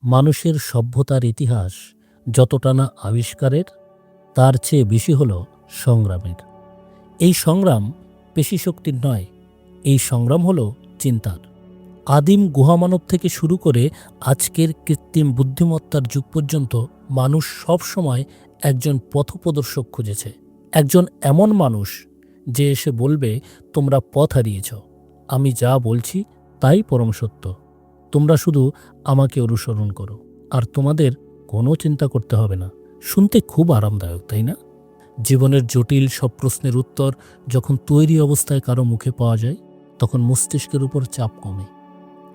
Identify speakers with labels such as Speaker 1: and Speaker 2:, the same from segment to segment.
Speaker 1: মানুষের সভ্যতার ইতিহাস যতটা না আবিষ্কারের, তার চেয়ে বেশি হল সংগ্রামের। এই সংগ্রাম পেশিশক্তির নয়, এই সংগ্রাম হল চিন্তার। আদিম গুহামানব থেকে শুরু করে আজকের কৃত্রিম বুদ্ধিমত্তার যুগ পর্যন্ত মানুষ সব সময় একজন পথপ্রদর্শক খুঁজেছে। একজন এমন মানুষ যে এসে বলবে, তোমরা পথ হারিয়েছ, আমি যা বলছি তাই পরম সত্য, তোমরা শুধু আমাকে অনুসরণ করো, আর তোমাদের কোনো চিন্তা করতে হবে না। শুনতে খুব আরামদায়ক, তাই না? জীবনের জটিল সব প্রশ্নের উত্তর যখন তৈরি অবস্থায় কারো মুখে পাওয়া যায়, তখন মস্তিষ্কের উপর চাপ কমে।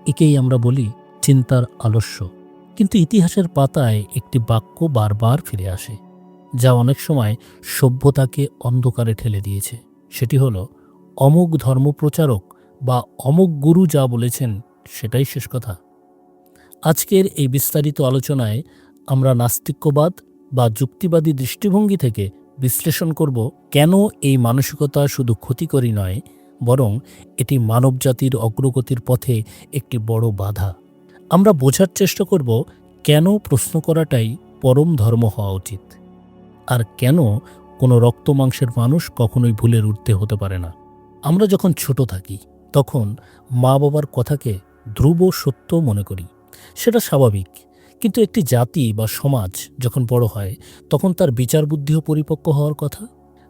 Speaker 1: একেই আমরা বলি চিন্তার আলস্য। কিন্তু ইতিহাসের পাতায় একটি বাক্য বারবার ফিরে আসে, যা অনেক সময় সভ্যতাকে অন্ধকারে ঠেলে দিয়েছে। সেটি হলো, অমুক ধর্মপ্রচারক বা অমুক গুরু যা বলেছেন সেটাই শেষ কথা। আজকের এই বিস্তারিত আলোচনায় আমরা নাস্তিক্যবাদ বা যুক্তিবাদী দৃষ্টিভঙ্গি থেকে বিশ্লেষণ করব কেন এই মানসিকতা শুধু ক্ষতিকরী নয়, বরং এটি মানবজাতির অগ্রগতির পথে একটি বড় বাধা। আমরা বোঝার চেষ্টা করব কেন প্রশ্ন করাটাই পরম ধর্ম হওয়া উচিত, আর কেন কোনো রক্ত মাংসের মানুষ কখনোই ভুলের ঊর্ধ্বে হতে পারে না। আমরা যখন ছোট থাকি তখন মা বাবার কথাকে ধ্রুব সত্য মনে করি, সেটা স্বাভাবিক। কিন্তু একটি জাতি বা সমাজ যখন বড় হয়, তখন তার বিচার বুদ্ধিও পরিপক্ক হওয়ার কথা।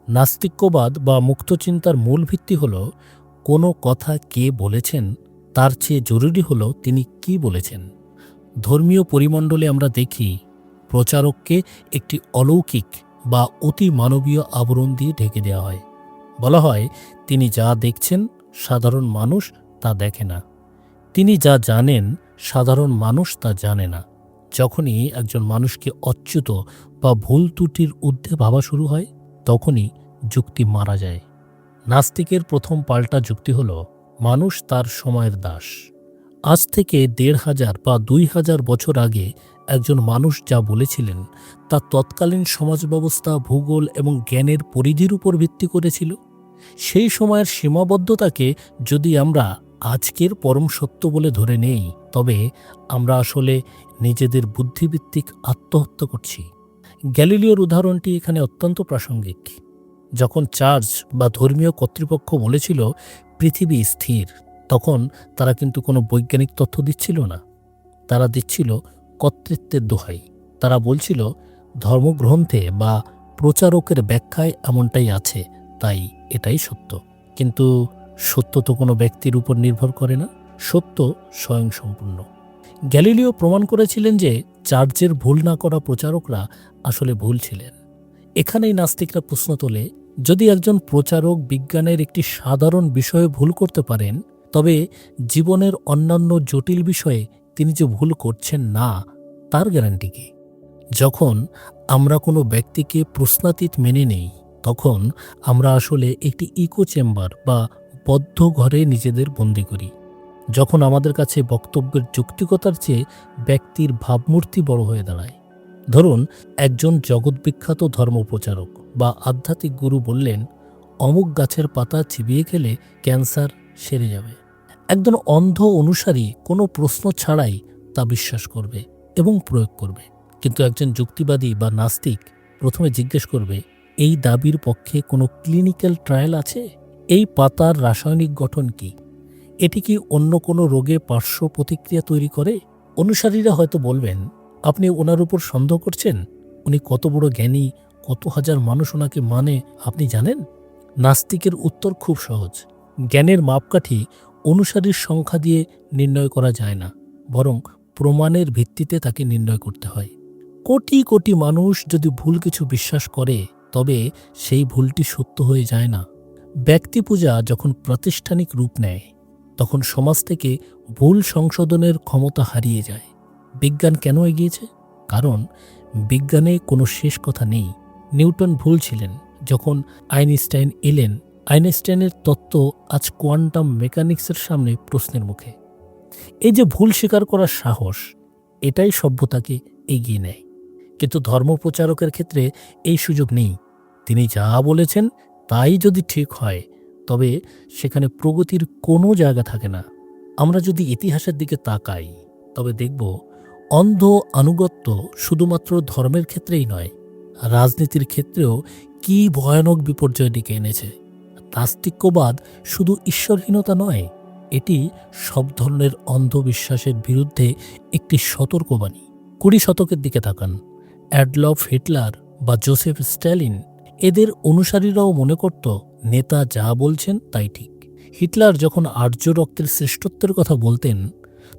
Speaker 1: নাস্তিক্যবাদ বা মুক্ত চিন্তার মূল ভিত্তি হল, কোনো কথা কে বলেছেন তার চেয়ে জরুরি হল তিনি কি বলেছেন। ধর্মীয় পরিমণ্ডলে আমরা দেখি প্রচারককে একটি অলৌকিক বা অতি মানবীয় আবরণ দিয়ে ঢেকে দেওয়া হয়। বলা হয়, তিনি যা দেখছেন সাধারণ মানুষ তা দেখে না, তিনি যা জানেন সাধারণ মানুষ তা জানে না। যখনই একজন মানুষকে অচ্যুত বা ভুল ত্রুটির ঊর্ধ্বে ভাবা শুরু হয়, তখনই যুক্তি মারা যায়। নাস্তিকের প্রথম পাল্টা যুক্তি হল, মানুষ তার সময়ের দাস। আজ থেকে ১৫০০ বা ২০০০ বছর আগে একজন মানুষ যা বলেছিলেন তা তৎকালীন সমাজ ব্যবস্থা, ভূগোল এবং জ্ঞানের পরিধির উপর ভিত্তি করেছিল। সেই সময়ের সীমাবদ্ধতাকে যদি আমরা আজকের পরম সত্য বলে ধরে নেই, তবে আমরা আসলে নিজেদের বুদ্ধিভিত্তিক আত্মহত্যা করছি। গ্যালিলিওর উদাহরণটি এখানে অত্যন্ত প্রাসঙ্গিক। যখন চার্চ বা ধর্মীয় কর্তৃপক্ষ বলেছিল পৃথিবী স্থির, তখন তারা কিন্তু কোনো বৈজ্ঞানিক তথ্য দিচ্ছিল না, তারা দিচ্ছিল কর্তৃত্বের দোহাই। তারা বলছিল ধর্মগ্রন্থে বা প্রচারকের ব্যাখ্যায় এমনটাই আছে, তাই এটাই সত্য। কিন্তু সত্য তো কোনো ব্যক্তির উপর নির্ভর করে না, সত্য স্বয়ংসম্পূর্ণ। গ্যালিলিও প্রমাণ করেছিলেন যে চার্চের ভুল না করা প্রচারকরা আসলে ভুল ছিলেন। এখানেই নাস্তিকরা প্রশ্ন তোলে, যদি একজন প্রচারক বিজ্ঞানের একটি সাধারণ বিষয়ে ভুল করতে পারেন, তবে জীবনের অন্যান্য জটিল বিষয়ে তিনি যে ভুল করছেন না, তার গ্যারান্টি কি? যখন আমরা কোনো ব্যক্তিকে প্রশ্নাতীত মেনে নেই, তখন আমরা আসলে একটি ইকো চেম্বার বা বদ্ধ ঘরে নিজেদের বন্দী করি। যখন আমাদের কাছে বক্তব্যের যৌক্তিকতার চেয়ে ব্যক্তির ভাবমূর্তি বড় হয়ে দাঁড়ায়। ধরুন, একজন জগৎবিখ্যাত ধর্মপ্রচারক বা আধ্যাত্মিক গুরু বললেন, অমুক গাছের পাতা চিবিয়ে খেলে ক্যান্সার সেরে যাবে। একজন অন্ধ অনুসারী কোনো প্রশ্ন ছাড়াই তা বিশ্বাস করবে এবং প্রয়োগ করবে। কিন্তু একজন যুক্তিবাদী বা নাস্তিক প্রথমে জিজ্ঞেস করবে, এই দাবির পক্ষে কোনো ক্লিনিক্যাল ট্রায়াল আছে? এই পাতার রাসায়নিক গঠন কি? এটি কি অন্য কোনো রোগে পার্শ্ব প্রতিক্রিয়া তৈরি করে? অনুসারীরা হয়তো বলবেন, আপনি ওনার উপর সন্দেহ করছেন? উনি কত বড় জ্ঞানী, কত হাজার মানুষ ওনাকে মানে আপনি জানেন? নাস্তিকের উত্তর খুব সহজ। জ্ঞানের মাপকাঠি অনুসারীর সংখ্যা দিয়ে নির্ণয় করা যায় না, বরং প্রমাণের ভিত্তিতে তাকে নির্ণয় করতে হয়। কোটি কোটি মানুষ যদি ভুল কিছু বিশ্বাস করে, তবে সেই ভুলটি সত্য হয়ে যায় না। ব্যক্তি পূজা যখন প্রাতিষ্ঠানিক রূপ নেয়, তখন সমাজ থেকে ভুল সংশোধনের ক্ষমতা হারিয়ে যায়। বিজ্ঞান কেন এগিয়েছে? কারণ বিজ্ঞানে কোনো শেষ কথা নেই। নিউটন ভুল ছিলেন যখন আইনস্টাইন এলেন। আইনস্টাইনের তত্ত্ব আজ কোয়ান্টাম মেকানিক্সের সামনে প্রশ্নের মুখে। এই যে ভুল স্বীকার করার সাহস, এটাই সভ্যতাকে এগিয়ে নেয়। কিন্তু ধর্মপ্রচারকের ক্ষেত্রে এই সুযোগ নেই। তিনি যা বলেছেন তাই যদি ঠিক হয়, তবে সেখানে প্রগতির কোনো জায়গা থাকে না। আমরা যদি ইতিহাসের দিকে তাকাই, তবে দেখব অন্ধ আনুগত্য শুধুমাত্র ধর্মের ক্ষেত্রেই নয়, রাজনীতির ক্ষেত্রেও কি ভয়ানক বিপর্যয় ডেকে এনেছে। নাস্তিক্যবাদ শুধু ঈশ্বরহীনতা নয়, এটি সব ধরনের অন্ধবিশ্বাসের বিরুদ্ধে একটি সতর্কবাণী। 20 শতকের দিকে তাকান, অ্যাডলফ হিটলার বা জোসেফ স্ট্যালিন, এদের অনুসারীরাও মনে করত নেতা যা বলছেন তাই ঠিক। হিটলার যখন আর্য রক্তের শ্রেষ্ঠত্বের কথা বলতেন,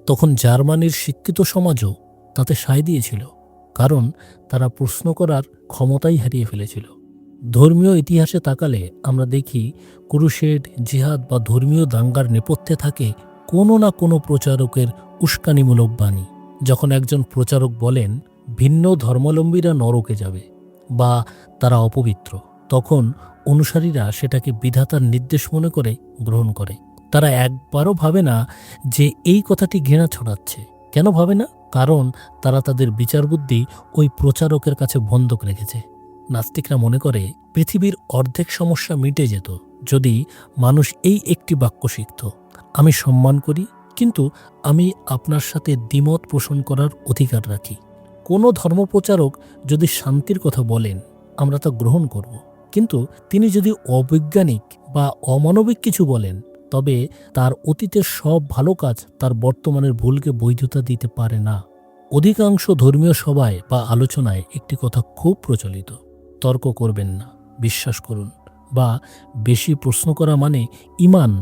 Speaker 1: তখন জার্মানির শিক্ষিত সমাজও তাতে সায় দিয়েছিল, কারণ তারা প্রশ্ন করার ক্ষমতাই হারিয়ে ফেলেছিল। ধর্মীয় ইতিহাসে তাকালে আমরা দেখি ক্রুসেড, জিহাদ বা ধর্মীয় দাঙ্গার নেপথ্যে থাকে কোনো না কোনো প্রচারকের উস্কানিমূলক বাণী। যখন একজন প্রচারক বলেন ভিন্ন ধর্মাবলম্বীরা নরকে যাবে বা তারা অপবিত্র, তখন অনুসারীরা সেটাকে বিধাতার নির্দেশ মনে করে গ্রহণ করে। তারা একবারও ভাবে না যে এই কথাটি ঘৃণা ছড়াচ্ছে। কেন ভাবে না? কারণ তারা তাদের বিচারবুদ্ধি ওই প্রচারকের কাছে বন্ধক রেখেছে। নাস্তিকরা মনে করে পৃথিবীর অর্ধেক সমস্যা মিটে যেত যদি মানুষ এই একটি বাক্য শিখত, আমি সম্মান করি, কিন্তু আমি আপনার সাথে দ্বিমত পোষণ করার অধিকার রাখি। কোনো ধর্মপ্রচারক যদি শান্তির কথা বলেন, আমরা তা গ্রহণ করব, কিন্তু তিনি যদি অবৈজ্ঞানিক বা অমানবিক কিছু বলেন, তবে তার অতীতের সব ভালো কাজ তার বর্তমানের ভুলকে বৈধতা দিতে পারে না। অধিকাংশ ধর্মীয় সভায় বা আলোচনায় একটি কথা খুব প্রচলিত, তর্ক করবেন না, বিশ্বাস করুন, বা বেশি প্রশ্ন করা মানে ঈমান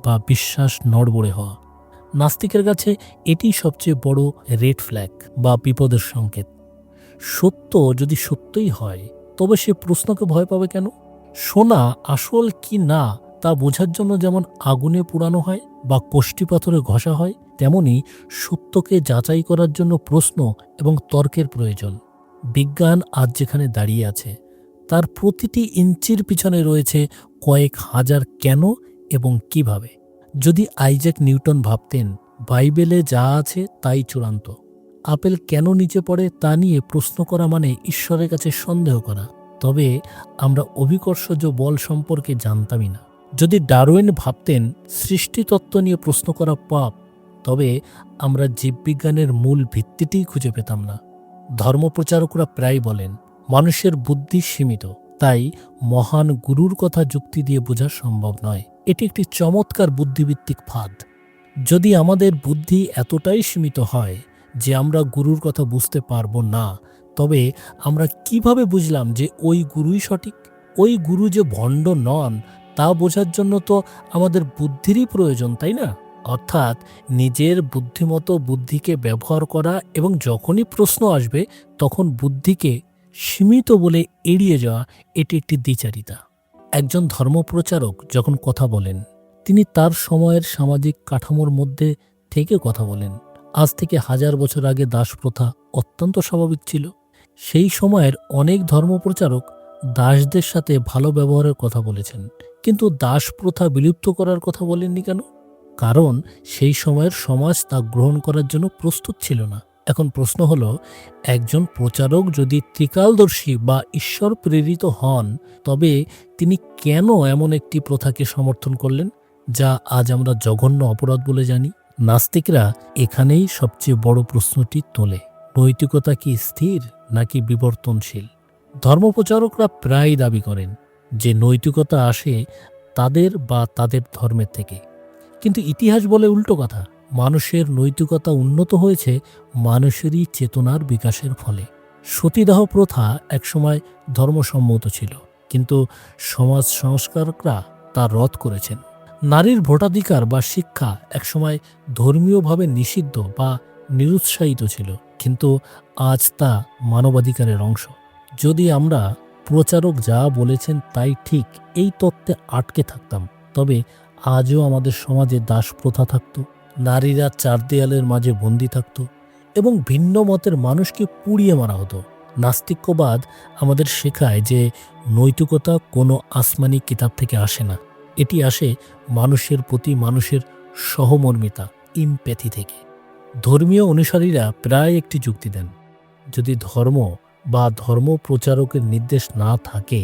Speaker 1: বা বিশ্বাস নড়বড়ে হওয়া। নাস্তিকের কাছে এটি সবচেয়ে বড় রেড ফ্ল্যাগ বা বিপদের সংকেত। সত্য যদি সত্যই হয়, তবে সে প্রশ্নকে ভয় পাবে কেন? সোনা আসল কি না তা বোঝার জন্য যেমন আগুনে পোড়ানো হয় বা কষ্টি পাথরে ঘষা হয়, তেমনি সত্যকে যাচাই করার জন্য প্রশ্ন এবং তর্কের প্রয়োজন। বিজ্ঞান আজ যেখানে দাঁড়িয়ে আছে, তার প্রতিটি ইঞ্চির পিছনে রয়েছে কয়েক হাজার কেন এবং কিভাবে। যদি আইজ্যাক নিউটন ভাবতেন বাইবেলে যা আছে তাই চূড়ান্ত, আপেল কেন নিচে পড়ে তা নিয়ে প্রশ্ন করা মানে ঈশ্বরের কাছে সন্দেহ করা, তবে আমরা অভিকর্ষজ বল সম্পর্কে জানতামই না। যদি ডারউইন ভাবতেন সৃষ্টিতত্ত্ব নিয়ে প্রশ্ন করা পাপ, তবে আমরা জীববিজ্ঞানের মূল ভিত্তিটিই খুঁজে পেতাম না। ধর্মপ্রচারকরা প্রায় বলেন মানুষের বুদ্ধি সীমিত, তাই মহান গুরুর কথা যুক্তি দিয়ে বোঝা সম্ভব নয়। এটি একটি চমৎকার বুদ্ধিভিত্তিক ফাঁদ। যদি আমাদের বুদ্ধি এতটাই সীমিত হয় যে আমরা গুরুর কথা বুঝতে পারবো না, তবে আমরা কিভাবে বুঝলাম যে ওই গুরুই সঠিক? ওই গুরু যে ভণ্ড নন তা বোঝার জন্য তো আমাদের বুদ্ধিরই প্রয়োজন, তাই না? অর্থাৎ নিজের বুদ্ধিমতো বুদ্ধিকে ব্যবহার করা, এবং যখনই প্রশ্ন আসবে তখন বুদ্ধিকে সীমিত বলে এড়িয়ে যাওয়া, এটি একটি দ্বিচারিতা। একজন ধর্মপ্রচারক যখন কথা বলেন, তিনি তার সময়ের সামাজিক কাঠামোর মধ্যে থেকে কথা বলেন। আজ থেকে 1000 বছর আগে দাসপ্রথা অত্যন্ত স্বাভাবিক ছিল। সেই সময়ের অনেক ধর্মপ্রচারক দাসদের সাথে ভালো ব্যবহারের কথা বলেছেন, কিন্তু দাসপ্রথা বিলুপ্ত করার কথা বলেননি কেন? কারণ সেই সময়ের সমাজ তা গ্রহণ করার জন্য প্রস্তুত ছিল না। এখন প্রশ্ন হলো, একজন প্রচারক যদি ত্রিকালদর্শী বা ঈশ্বর প্রেরিত হন, তবে তিনি কেন এমন একটি প্রথাকে সমর্থন করলেন যা আজ আমরা জঘন্য অপরাধ বলে জানি? নাস্তিকরা এখানেই সবচেয়ে বড় প্রশ্নটি তোলে, নৈতিকতা কি স্থির নাকি বিবর্তনশীল? ধর্মপ্রচারকরা প্রায় দাবি করেন যে নৈতিকতা আসে তাদের বা তাদের ধর্মের থেকে, কিন্তু ইতিহাস বলে উল্টো কথা। মানুষের নৈতিকতা উন্নত হয়েছে মানুষেরই চেতনার বিকাশের ফলে। সতীদাহ প্রথা একসময় ধর্মসম্মত ছিল, কিন্তু সমাজ সংস্কারকরা তা রদ করেছেন। নারীর ভোটাধিকার বা শিক্ষা একসময় ধর্মীয়ভাবে নিষিদ্ধ বা নিরুৎসাহিত ছিল, কিন্তু আজ তা মানবাধিকারের অংশ। যদি আমরা প্রচারক যা বলেছেন তাই ঠিক এই তত্ত্বে আটকে থাকতাম, তবে আজও আমাদের সমাজে দাস প্রথা থাকত, নারীরা 4 দেয়ালের মাঝে বন্দী থাকত, এবং ভিন্ন মতের মানুষকে পুড়িয়ে মারা হতো। নাস্তিক্যবাদ আমাদের শেখায় যে নৈতিকতা কোনো আসমানি কিতাব থেকে আসে না, এটি আসে মানুষের প্রতি মানুষের সহমর্মিতা, ইমপ্যাথি থেকে। ধর্মীয় অনুসারীরা প্রায় একটি যুক্তি দেন, যদি ধর্ম বা ধর্ম প্রচারকের নির্দেশ না থাকে,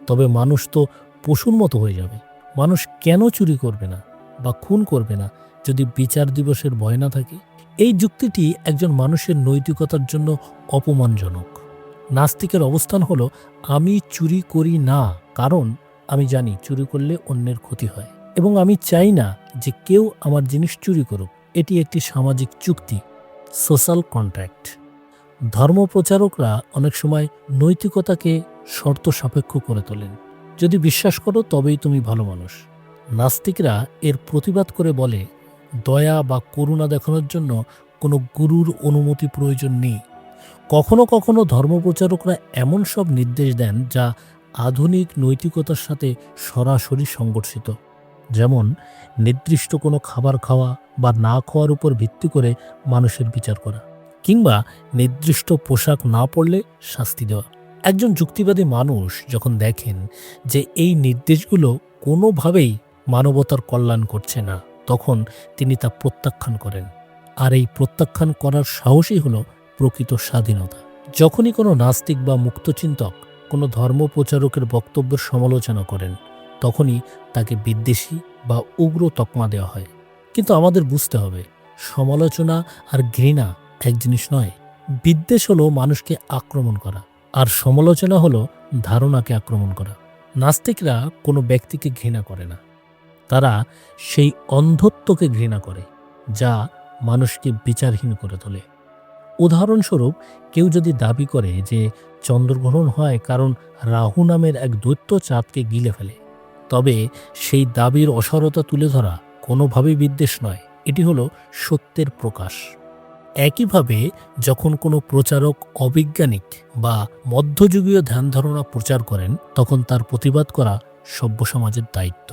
Speaker 1: তবে মানুষ তো পশুর মতো হয়ে যাবে। মানুষ কেন চুরি করবে না বা খুন করবে না যদি বিচার দিবসের ভয় না থাকে? এই যুক্তিটি একজন মানুষের নৈতিকতার জন্য অপমানজনক। নাস্তিকের অবস্থান হলো, আমি চুরি করি না, কারণ আমি জানি চুরি করলে অন্যের ক্ষতি হয় এবং আমি চাই না যে কেউ আমার জিনিস চুরি করুক। এটি একটি সামাজিক চুক্তি, সোশ্যাল কন্ট্রাক্ট। ধর্মপ্রচারকরা অনেক সময় নৈতিকতাকে শর্ত সাপেক্ষ করে তোলেন। যদি বিশ্বাস করো তবেই তুমি ভালো মানুষ। নাস্তিকরা এর প্রতিবাদ করে বলে, দয়া বা করুণা দেখানোর জন্য কোনো গুরুর অনুমতি প্রয়োজন নেই। কখনো কখনো ধর্মপ্রচারকরা এমন সব নির্দেশ দেন যা আধুনিক নৈতিকতার সাথে সরাসরি সংঘর্ষিত, যেমন নির্দিষ্ট কোনো খাবার খাওয়া বা না খাওয়ার উপর ভিত্তি করে মানুষের বিচার করা, কিংবা নির্দিষ্ট পোশাক না পরলে শাস্তি দেওয়া। একজন যুক্তিবাদী মানুষ যখন দেখেন যে এই নির্দেশগুলো কোনোভাবেই মানবতার কল্যাণ করছে না, তখন তিনি তা প্রত্যাখ্যান করেন। আর এই প্রত্যাখ্যান করার সাহসই হলো প্রকৃত স্বাধীনতা। যখনই কোনো নাস্তিক বা মুক্তচিন্তক কোনো ধর্মপ্রচারকের বক্তব্যের সমালোচনা করেন, তখনই তাকে বিদ্বেষী বা উগ্র তকমা দেওয়া হয়। কিন্তু আমাদের বুঝতে হবে, সমালোচনা আর ঘৃণা এক জিনিস নয়। বিদ্বেষ হলো মানুষকে আক্রমণ করা, আর সমালোচনা হলো ধারণাকে আক্রমণ করা। নাস্তিকরা কোনো ব্যক্তিকে ঘৃণা করে না, তারা সেই অন্ধত্বকে ঘৃণা করে যা মানুষকে বিচারহীন করে তোলে। উদাহরণস্বরূপ, কেউ যদি দাবি করে যে চন্দ্রগ্রহণ হয় কারণ রাহু নামের এক দৈত্য চাঁদকে গিলে ফেলে, তবে সেই দাবির অসারতা তুলে ধরা কোনোভাবেই বিদ্বেষ নয়, এটি হলো সত্যের প্রকাশ। একইভাবে যখন কোনো প্রচারক অবৈজ্ঞানিক বা মধ্যযুগীয় ধ্যান ধারণা প্রচার করেন, তখন তার প্রতিবাদ করা সভ্য সমাজের দায়িত্ব।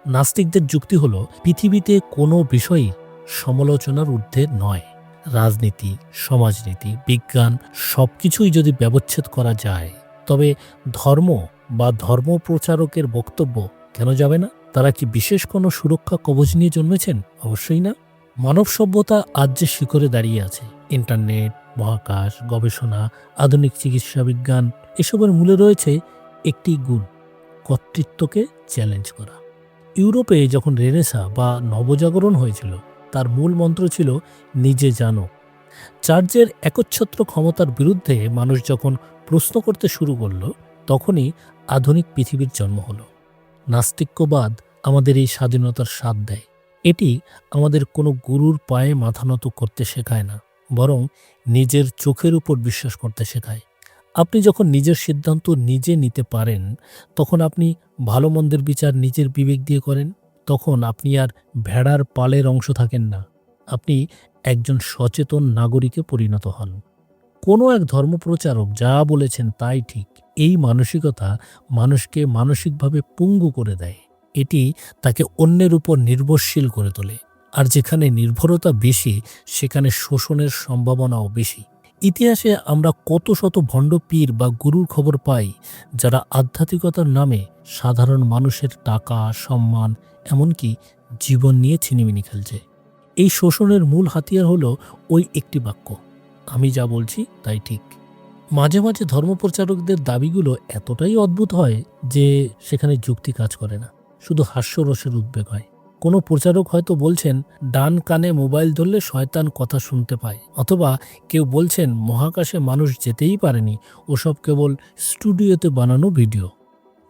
Speaker 1: নাস্তিকদের যুক্তি হলো, পৃথিবীতে কোনো বিষয়ই সমালোচনার ঊর্ধ্বে নয়। রাজনীতি, সমাজনীতি, বিজ্ঞান সবকিছুই যদি ব্যবচ্ছেদ করা যায়, তবে ধর্ম বা ধর্মপ্রচারকের বক্তব্য কেন যাবে না? তারা কি বিশেষ কোনো সুরক্ষা কবচ নিয়ে জন্মেছেন? অবশ্যই না। মানব সভ্যতা আজ যে শিখরে দাঁড়িয়ে আছে, ইন্টারনেট, মহাকাশ, গবেষণা, আধুনিক চিকিৎসা বিজ্ঞান, এসবের মূলে রয়েছে একটি গুণ: কর্তৃত্বকে চ্যালেঞ্জ করা। ইউরোপে যখন রেনেসা বা নবজাগরণ হয়েছিল, তার মূল মন্ত্র ছিল নিজে জানো। চার্চের একচ্ছত্র ক্ষমতার বিরুদ্ধে মানুষ যখন প্রশ্ন করতে শুরু করল, তখনই আধুনিক পৃথিবীর জন্ম হলো। নাস্তিক্যবাদ আমাদের এই স্বাধীনতার স্বাদ দেয়। এটি আমাদের কোনো গুরুর পায়ে মাথা নত করতে শেখায় না, বরং নিজের চোখের উপর বিশ্বাস করতে শেখায়। আপনি যখন নিজের সিদ্ধান্ত নিজে নিতে পারেন, তখন আপনি ভালো মন্দের বিচার নিজের বিবেক দিয়ে করেন। তখন আপনি আর ভেড়ার পালের অংশ থাকেন না, আপনি একজন সচেতন নাগরিকে পরিণত হন। কোনো এক ধর্মপ্রচারক যা বলেছেন তাই ঠিক, এই মানসিকতা মানুষকে মানসিকভাবে পঙ্গু করে দেয়। এটি তাকে অন্যের উপর নির্ভরশীল করে তোলে, আর যেখানে নির্ভরতা বেশি, সেখানে শোষণের সম্ভাবনাও বেশি। ইতিহাসে আমরা কত শত ভণ্ড পীর বা গুরুর খবর পাই, যারা আধ্যাত্মিকতার নামে সাধারণ মানুষের টাকা, সম্মান, এমনকি জীবন নিয়ে ছিনিমিনি খেলছে। এই শোষণের মূল হাতিয়ার হলো ওই একটি বাক্য, আমি যা বলছি তাই ঠিক। মাঝে মাঝে ধর্মপ্রচারকদের দাবিগুলো এতটাই অদ্ভুত হয় যে সেখানে যুক্তি কাজ করে না, শুধু হাস্যরসের উদ্বেগ হয়। কোনো প্রচারক হয়তো বলছেন, ডান কানে মোবাইল ধরলে শয়তান কথা শুনতে পায়, অথবা কেউ বলছেন মহাকাশে মানুষ যেতেই পারেনি, ওসব কেবল স্টুডিওতে বানানো ভিডিও।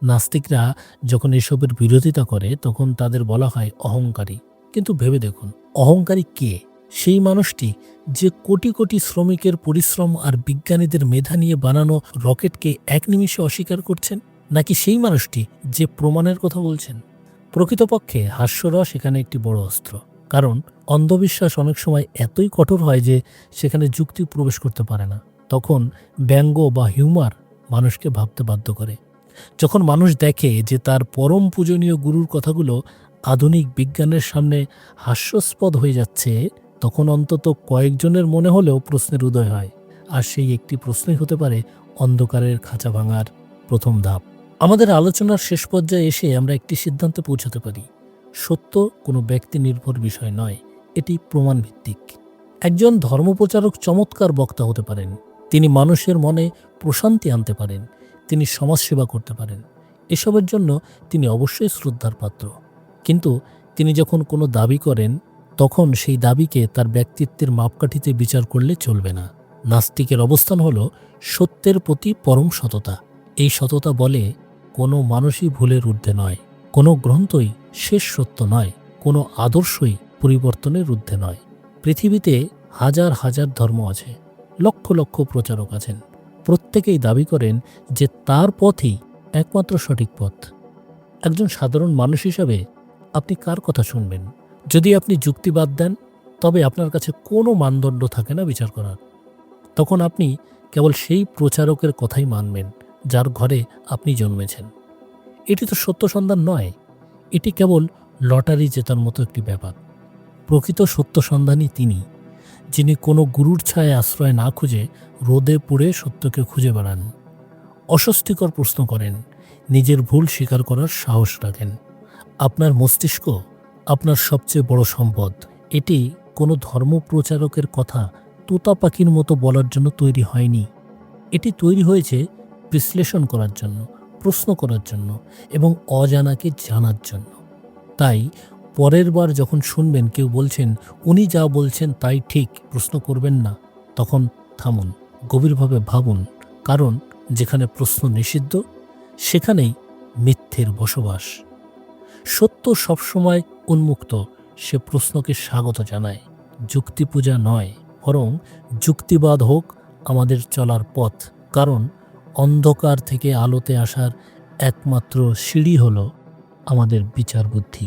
Speaker 1: নাস্তিকরা যখন এসবের বিরোধিতা করে, তখন তাদের বলা হয় অহংকারী। কিন্তু ভেবে দেখুন, অহংকারী কে? সেই মানুষটি যে কোটি কোটি শ্রমিকের পরিশ্রম আর বিজ্ঞানীদের মেধা নিয়ে বানানো রকেটকে এক নিমিষে অস্বীকার করছেন, নাকি সেই মানুষটি যে প্রমাণের কথা বলছেন? প্রকৃতপক্ষে হাস্যরস এখানে একটি বড় অস্ত্র, কারণ অন্ধবিশ্বাস অনেক সময় এতই কঠোর হয় যে সেখানে যুক্তি প্রবেশ করতে পারে না। তখন ব্যঙ্গ বা হিউমার মানুষকে ভাবতে বাধ্য করে। যখন মানুষ দেখে যে তার পরম পূজনীয় গুরুর কথাগুলো আধুনিক বিজ্ঞানের সামনে হাস্যাস্পদ হয়ে যাচ্ছে, তখন অন্তত কয়েকজনের মনে হলেও প্রশ্নের উদয় হয়। আর সেই একটি প্রশ্নই হতে পারে অন্ধকারের খাঁচা ভাঙার প্রথম ধাপ। আমাদের আলোচনার শেষ পর্যায়ে এসে আমরা একটি সিদ্ধান্তে পৌঁছাতে পারি: সত্য কোনো ব্যক্তি নির্ভর বিষয় নয়, এটি প্রমাণ ভিত্তিক। একজন ধর্মপ্রচারক চমৎকার বক্তা হতে পারেন, তিনি মানুষের মনে প্রশান্তি আনতে পারেন, তিনি সমাজসেবা করতে পারেন, এসবের জন্য তিনি অবশ্যই শ্রদ্ধার পাত্র। কিন্তু তিনি যখন কোনো দাবি করেন তখন সেই দাবিকে তার ব্যক্তিত্বের মাপকাঠিতে বিচার করলে চলবে না। নাস্তিকের অবস্থান হল সত্যের প্রতি পরম সততা। এই সততা বলে কোনো মানুষই ভুলের ঊর্ধ্বে নয়, কোনো গ্রন্থই শেষ সত্য নয়, কোনো আদর্শই পরিবর্তনের ঊর্ধ্বে নয়। পৃথিবীতে হাজার হাজার ধর্ম আছে, লক্ষ লক্ষ প্রচারক আছেন, প্রত্যেকেই দাবি করেন যে তার পথই একমাত্র সঠিক পথ। একজন সাধারণ মানুষ হিসাবে আপনি কার কথা শুনবেন? যদি আপনি যুক্তিবাদ দেন, তবে আপনার কাছে কোনো মানদণ্ড থাকে না বিচার করার। তখন আপনি কেবল সেই প্রচারকের কথাই মানবেন যার ঘরে আপনি জন্মেছেন। এটি তো সত্য সন্ধান নয়, এটি কেবল লটারি জেতার মতো একটি ব্যাপার। প্রকৃত সত্য সন্ধানী তিনি, যিনি কোনো গুরুর ছায়ায় আশ্রয় না খুঁজে রোদে পুড়ে সত্যকে খুঁজে বেড়ান, অস্বস্তিকর প্রশ্ন করেন, নিজের ভুল স্বীকার করার সাহস রাখেন। আপনার মস্তিষ্ক আপনার সবচেয়ে বড় সম্পদ। এটি কোনো ধর্মপ্রচারকের কথা তোতা পাখির মতো বলার জন্য তৈরি হয়নি। এটি তৈরি হয়েছে বিশ্লেষণ করার জন্য, প্রশ্ন করার জন্য এবং অজানাকে জানার জন্য। তাই পরের বার যখন শুনবেন কেউ বলছেন উনি যা বলছেন তাই ঠিক, প্রশ্ন করবেন না। তখন থামুন, গভীরভাবে ভাবুন, কারণ যেখানে প্রশ্ন নিষিদ্ধ সেখানেই মিথ্যের বসবাস। সত্য সবসময় উন্মুক্ত, সে প্রশ্নকে স্বাগত জানায়। যুক্তি পূজা নয়, বরং যুক্তিবাদ হোক আমাদের চলার পথ, কারণ অন্ধকার থেকে আলোতে আসার একমাত্র সিঁড়ি হলো আমাদের বিচার বুদ্ধি।